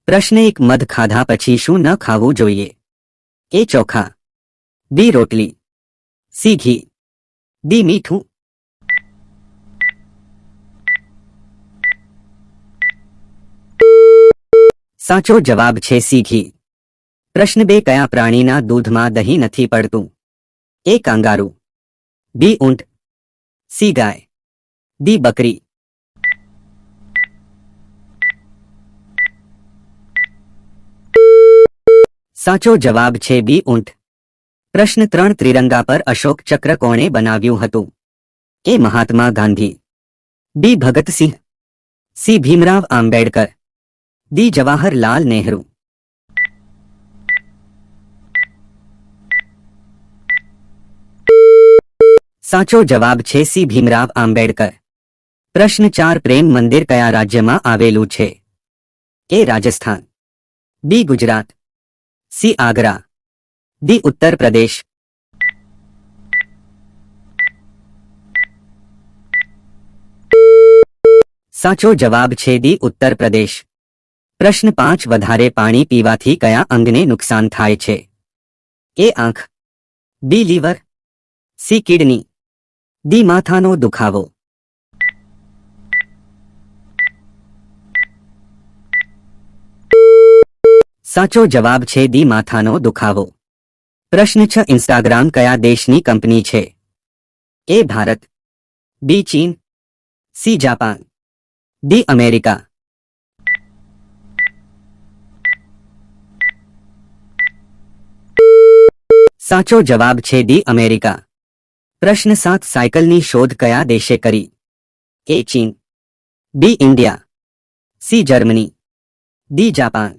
પ્રશ્ન 1 મધ ખાધા પછી શું ન ખાવું જોઈએ? એ ચોખા, બી રોટલી, સી ઘી, ડી મીઠું. સાચો જવાબ છે સી ઘી. પ્રશ્ન 2 કયા પ્રાણીના દૂધમાં દહીં નથી પડતું? એ કાંગારૂ, બી ઊંટ, સી ગાય, ડી બકરી. સાચો જવાબ છે બી ઊંટ. પ્રશ્ન 3 ત્રિરંગા પર અશોક ચક્ર કોણે બનાવ્યું હતું? એ મહાત્મા ગાંધી, બી ભગતસિંહ, સી ભીમરાવ આંબેડકર, ડી જવાહરલાલ નહેરુ. સાચો જવાબ છે સી ભીમરાવ આંબેડકર. પ્રશ્ન 4 પ્રેમ મંદિર કયા રાજ્યમાં આવેલું છે? એ રાજસ્થાન, બી ગુજરાત, સી આગ્રા, ડી ઉત્તર પ્રદેશ. સાચો જવાબ છે ડી ઉત્તર પ્રદેશ. પ્રશ્ન 5 વધારે પાણી પીવાથી કયા અંગને નુકસાન થાય છે? એ આંખ, બી લીવર, સી કિડની, ડી માથાનો દુખાવો. સાચો જવાબ છે ડી માથાનો દુખાવો. પ્રશ્ન 6 ઇન્સ્ટાગ્રામ કયા દેશની કંપની છે? એ ભારત, બી ચીન, સી જાપાન, ડી અમેરિકા. સાચો જવાબ છે ડી અમેરિકા. પ્રશ્ન 7 સાયકલની શોધ કયા દેશે કરી? એ ચીન, B India, C Germany, D Japan.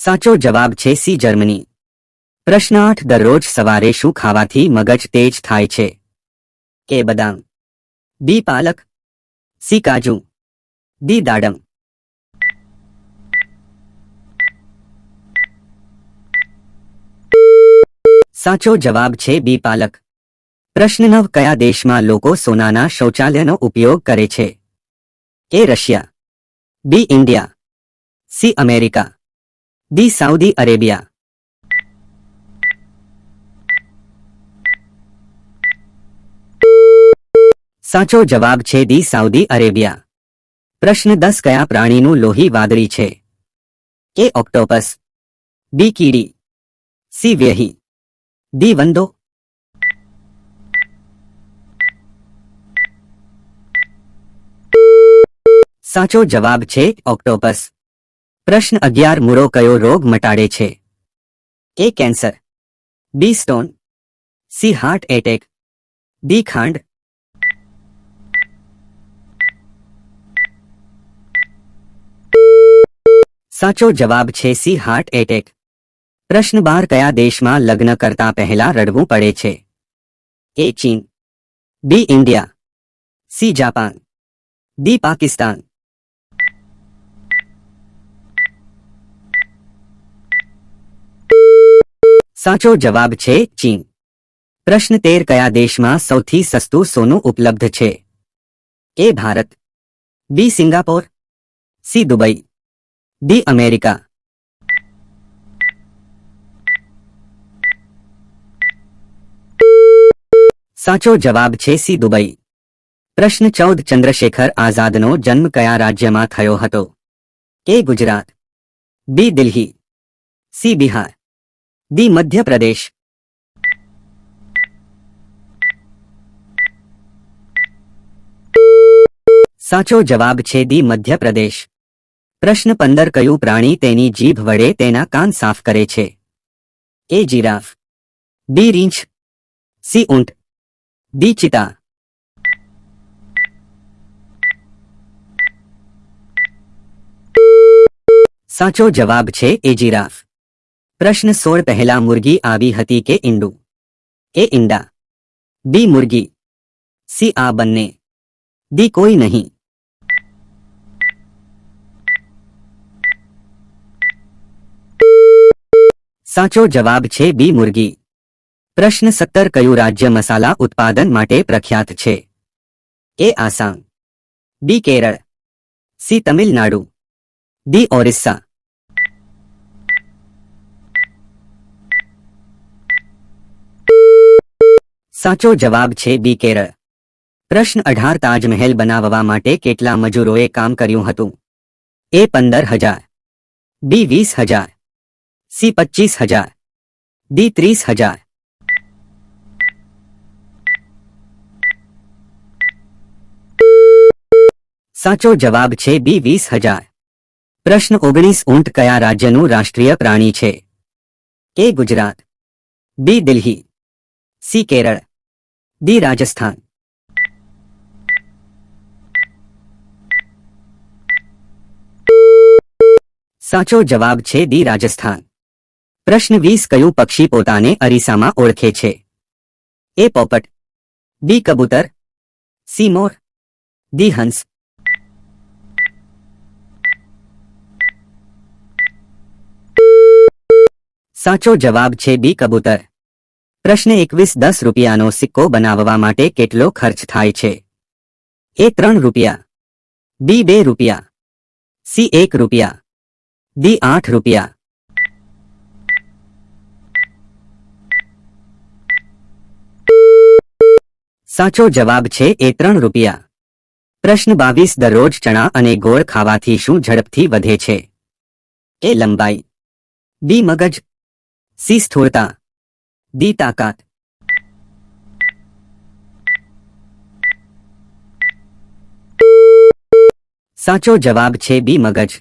સાચો જવાબ છે સી જર્મની. પ્રશ્ન 8 દરરોજ સવારે શું ખાવાથી મગજ તેજ થાય છે? એ બદામ, બી પાલક, સી કાજુ, ડી દાડમ. સાચો જવાબ છે બી પાલક. પ્રશ્ન 9 કયા દેશમાં લોકો સોનાના શૌચાલયનો ઉપયોગ કરે છે? A Russia, B India, C America, D Saudi Arabia. સાચો જવાબ છે ડી સાઉદી અરેબિયા. પ્રશ્ન 10 કયા પ્રાણીનું લોહી વાદળી છે? એ ઓક્ટોપસ, બી કીડી, સી વ્યેહી, ડી વંદો. સાચો જવાબ છે ઓક્ટોપસ. પ્રશ્ન 11 મૂળો કયો રોગ મટાડે છે? A cancer, B stone, C heart attack, D ખાંડ. સાચો જવાબ છે સી હાર્ટ એટેક. પ્રશ્ન 12 કયા દેશમાં લગ્ન કરતા પહેલા રડવું પડે છે? એ ચીન, B India, C Japan, D Pakistan. સાચો જવાબ છે ચીન. પ્રશ્ન 13 કયા દેશમાં સૌથી સસ્તું સોનું ઉપલબ્ધ છે? A Bharat, B Singapore, C Dubai, D America. સાચો જવાબ છે સી દુબઈ. પ્રશ્ન 14 ચંદ્રશેખર આઝાદનો જન્મ કયા રાજ્યમાં થયો હતો? એ ગુજરાત, બી દિલ્હી, સી બિહાર, ડી મધ્યપ્રદેશ. સાચો જવાબ છે ડી મધ્યપ્રદેશ. પ્રશ્ન 15 કયું પ્રાણી તેની જીભ વડે તેના કાન સાફ કરે છે? એ જીરાફ, બી રીંછ, સી ઊંટ, ડી ચિતા. સાચો જવાબ છે એ જીરાફ. પ્રશ્ન 16 પહેલા મુરગી આવી હતી કે ઈંડું? એ ઈંડા, બી મુરગી, સી આ બંને, ડી કોઈ નહીં. સાચો જવાબ છે બી મુરગી. પ્રશ્ન 17 કયું રાજ્ય મસાલા ઉત્પાદન માટે પ્રખ્યાત છે? ए आसाम, बी केरल, सी तमिलनाडु, डी ओरिस्सा। साचो जवाब छे बी केरल। प्रश्न 18 ताजमहल बनाववा माटे केटला मजूरोए काम कर्युं हतुं? ए 15,000, बी 20,000, सी 25,000, डी 30,000। साचो जवाब छे बी 20,000। प्रश्न 19 ऊंट कया राज्यનું રાષ્ટ્રીય પ્રાણી છે? ए गुजरात, बी दिल्ही, सी केरल, डी राजस्थान। साचो जवाब छे डी राजस्थान। प्रश्न 20 कયું પક્ષી પોતાને અરીસામાં ઓળખે છે? ए પોપટ, बी કબૂતર, सी મોર, डी હંસ। साचो जवाब छे बी कबूतर। प्रश्न 21 10 રૂપિયાનો સિક્કો બનાવવા માટે કેટલો ખર્ચ થાય છે? ए 3 રૂપિયા, बी 2 રૂપિયા, सी 1 રૂપિયા, डी 8 રૂપિયા। साचो जवाब छे ए 3 રૂપિયા। प्रश्न 22 दररोज चना अने गोळ खावाथी शुं झड़पथी वधे छे? ए लंबाई, बी मगज, सी स्थूलता, डी ताकत। साचो जवाब छे बी मगज।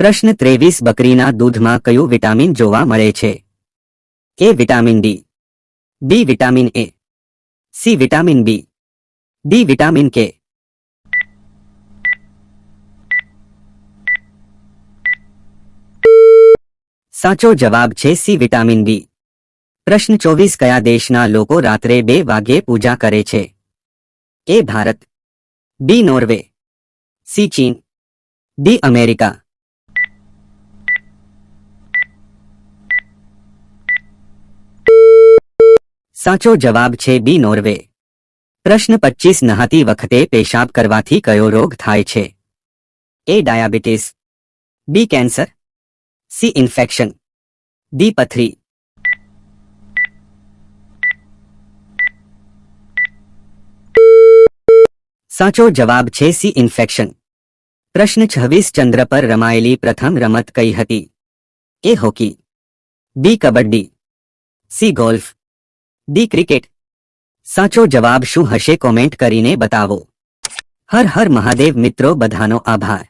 प्रश्न 23 बकरीना दूधमां कयुं विटामिन जोवा मळे छे? A vitamin D, B vitamin A, C vitamin B, D vitamin K. साचो जवाब छे सी विटामिन बी। प्रश्न 24 कया देशना लोको रात्रे 2 वाग्ये पूजा करे छे? ए भारत, बी नॉर्वे, सी चीन, डी अमेरिका। साचो जवाब छे बी नॉर्वे। प्रश्न 25 नहाती वखते पेशाब करवाथी कयो रोग थाय छे? ए डायाबिटीज, बी कैंसर, सी इन्फेक्शन, डी पथरी। साचो जवाब छे सी इन्फेक्शन। प्रश्न 26 चंद्र पर रमायेली प्रथम रमत कई हती? A hockey, B kabaddi, C golf, D cricket. साचो जवाब शुं हशे कॉमेंट करीने बतावो। हर हर महादेव मित्रों, बधानो आभार।